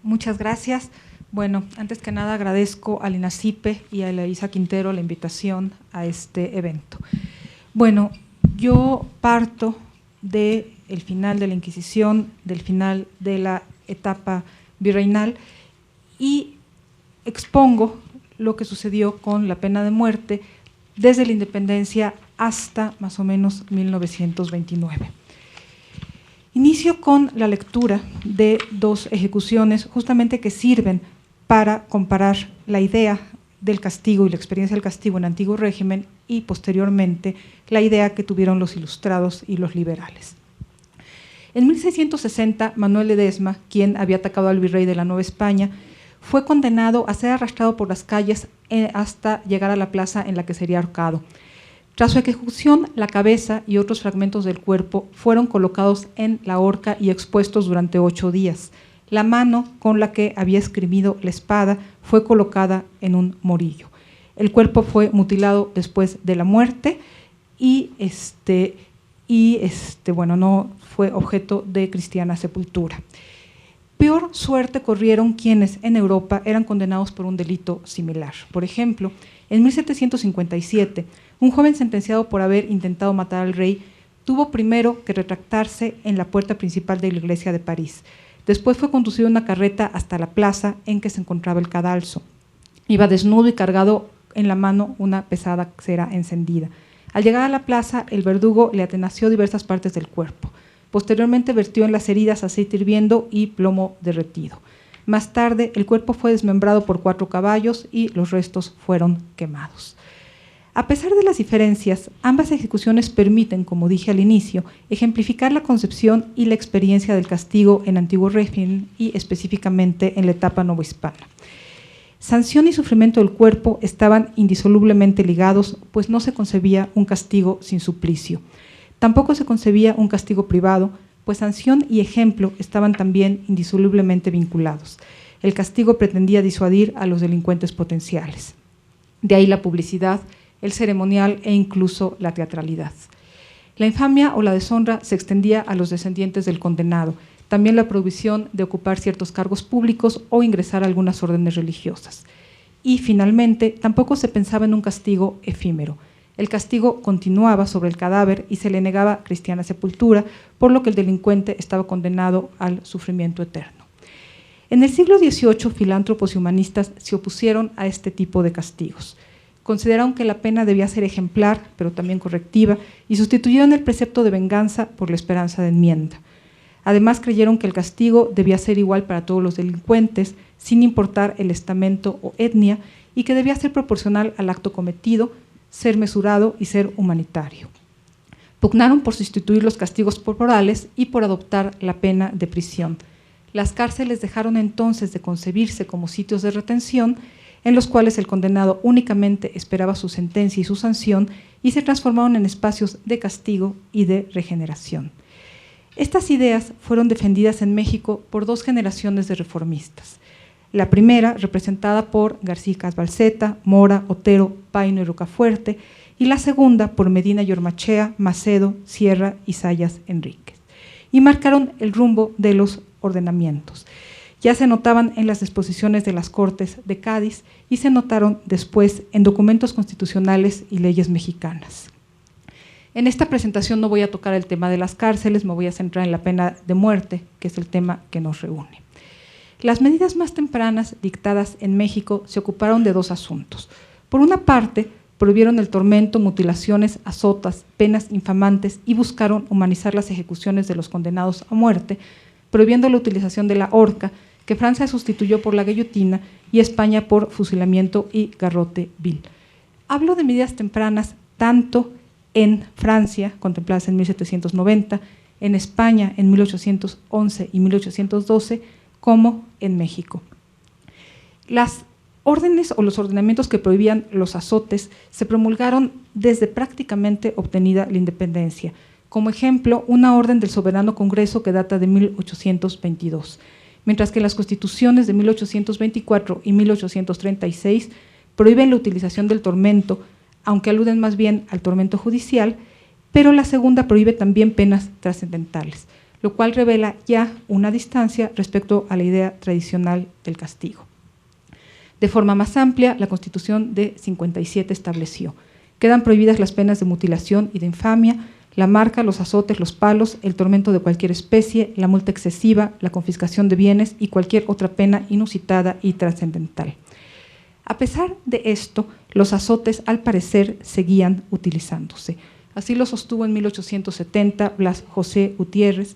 Muchas gracias. Bueno, antes que nada agradezco al INACIPE y a Elisa Quintero la invitación a este evento. Bueno, yo parto del final de la Inquisición, del final de la etapa virreinal y expongo lo que sucedió con la pena de muerte desde la independencia hasta más o menos 1929. Inicio con la lectura de dos ejecuciones justamente que sirven para comparar la idea del castigo y la experiencia del castigo en el antiguo régimen y posteriormente la idea que tuvieron los ilustrados y los liberales. En 1660, Manuel Ledesma, quien había atacado al virrey de la Nueva España, fue condenado a ser arrastrado por las calles hasta llegar a la plaza en la que sería ahorcado. Tras su ejecución, la cabeza y otros fragmentos del cuerpo fueron colocados en la horca y expuestos durante 8 días. La mano con la que había esgrimido la espada fue colocada en un morillo. El cuerpo fue mutilado después de la muerte y no fue objeto de cristiana sepultura. Peor suerte corrieron quienes en Europa eran condenados por un delito similar. Por ejemplo, en 1757, un joven sentenciado por haber intentado matar al rey tuvo primero que retractarse en la puerta principal de la iglesia de París. Después fue conducido en una carreta hasta la plaza en que se encontraba el cadalso. Iba desnudo y cargado en la mano una pesada cera encendida. Al llegar a la plaza, el verdugo le atenació diversas partes del cuerpo. Posteriormente vertió en las heridas aceite hirviendo y plomo derretido. Más tarde, el cuerpo fue desmembrado por 4 caballos y los restos fueron quemados. A pesar de las diferencias, ambas ejecuciones permiten, como dije al inicio, ejemplificar la concepción y la experiencia del castigo en antiguo régimen y específicamente en la etapa novohispana. Sanción y sufrimiento del cuerpo estaban indisolublemente ligados, pues no se concebía un castigo sin suplicio. Tampoco se concebía un castigo privado, pues sanción y ejemplo estaban también indisolublemente vinculados. El castigo pretendía disuadir a los delincuentes potenciales. De ahí la publicidad, el ceremonial e incluso la teatralidad. La infamia o la deshonra se extendía a los descendientes del condenado, también la prohibición de ocupar ciertos cargos públicos o ingresar a algunas órdenes religiosas. Y finalmente, tampoco se pensaba en un castigo efímero. El castigo continuaba sobre el cadáver y se le negaba cristiana sepultura, por lo que el delincuente estaba condenado al sufrimiento eterno. En el siglo XVIII, filántropos y humanistas se opusieron a este tipo de castigos. Consideraron que la pena debía ser ejemplar, pero también correctiva, y sustituyeron el precepto de venganza por la esperanza de enmienda. Además, creyeron que el castigo debía ser igual para todos los delincuentes, sin importar el estamento o etnia, y que debía ser proporcional al acto cometido, ser mesurado y ser humanitario. Pugnaron por sustituir los castigos corporales y por adoptar la pena de prisión. Las cárceles dejaron entonces de concebirse como sitios de retención, en los cuales el condenado únicamente esperaba su sentencia y su sanción, y se transformaron en espacios de castigo y de regeneración. Estas ideas fueron defendidas en México por 2 generaciones de reformistas. La primera, representada por García Balseta, Mora, Otero, Paino y Rocafuerte, y la segunda por Medina y Ormachea, Macedo, Sierra y Sayas Enríquez. Y marcaron el rumbo de los ordenamientos. Ya se notaban en las disposiciones de las Cortes de Cádiz y se notaron después en documentos constitucionales y leyes mexicanas. En esta presentación no voy a tocar el tema de las cárceles, me voy a centrar en la pena de muerte, que es el tema que nos reúne. Las medidas más tempranas dictadas en México se ocuparon de 2 asuntos. Por una parte, prohibieron el tormento, mutilaciones, azotas, penas infamantes y buscaron humanizar las ejecuciones de los condenados a muerte, prohibiendo la utilización de la horca, que Francia sustituyó por la guillotina y España por fusilamiento y garrote vil. Hablo de medidas tempranas tanto en Francia, contempladas en 1790, en España en 1811 y 1812, como en México. Las órdenes o los ordenamientos que prohibían los azotes se promulgaron desde prácticamente obtenida la independencia. Como ejemplo, una orden del Soberano Congreso que data de 1822, mientras que las constituciones de 1824 y 1836 prohíben la utilización del tormento, aunque aluden más bien al tormento judicial, pero la segunda prohíbe también penas trascendentales. lo cual revela ya una distancia respecto a la idea tradicional del castigo. De forma más amplia, la Constitución de 57 estableció: quedan prohibidas las penas de mutilación y de infamia, la marca, los azotes, los palos, el tormento de cualquier especie, la multa excesiva, la confiscación de bienes y cualquier otra pena inusitada y trascendental. A pesar de esto, los azotes al parecer seguían utilizándose. Así lo sostuvo en 1870 Blas José Gutiérrez,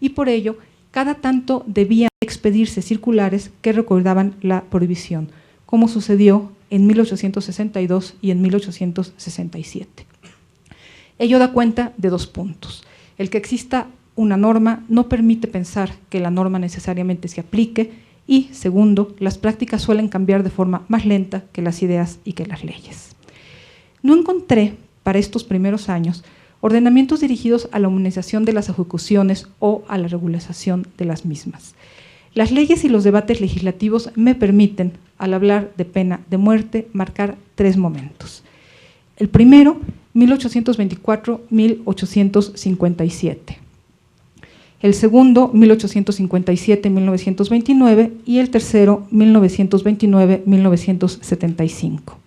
y por ello cada tanto debían expedirse circulares que recordaban la prohibición, como sucedió en 1862 y en 1867. Ello da cuenta de dos puntos: el que exista una norma no permite pensar que la norma necesariamente se aplique, y segundo, las prácticas suelen cambiar de forma más lenta que las ideas y que las leyes. No encontré para estos primeros años ordenamientos dirigidos a la humanización de las ejecuciones o a la regulación de las mismas. Las leyes y los debates legislativos me permiten, al hablar de pena de muerte, marcar tres momentos. El primero, 1824-1857. El segundo, 1857-1929, y el tercero, 1929-1975.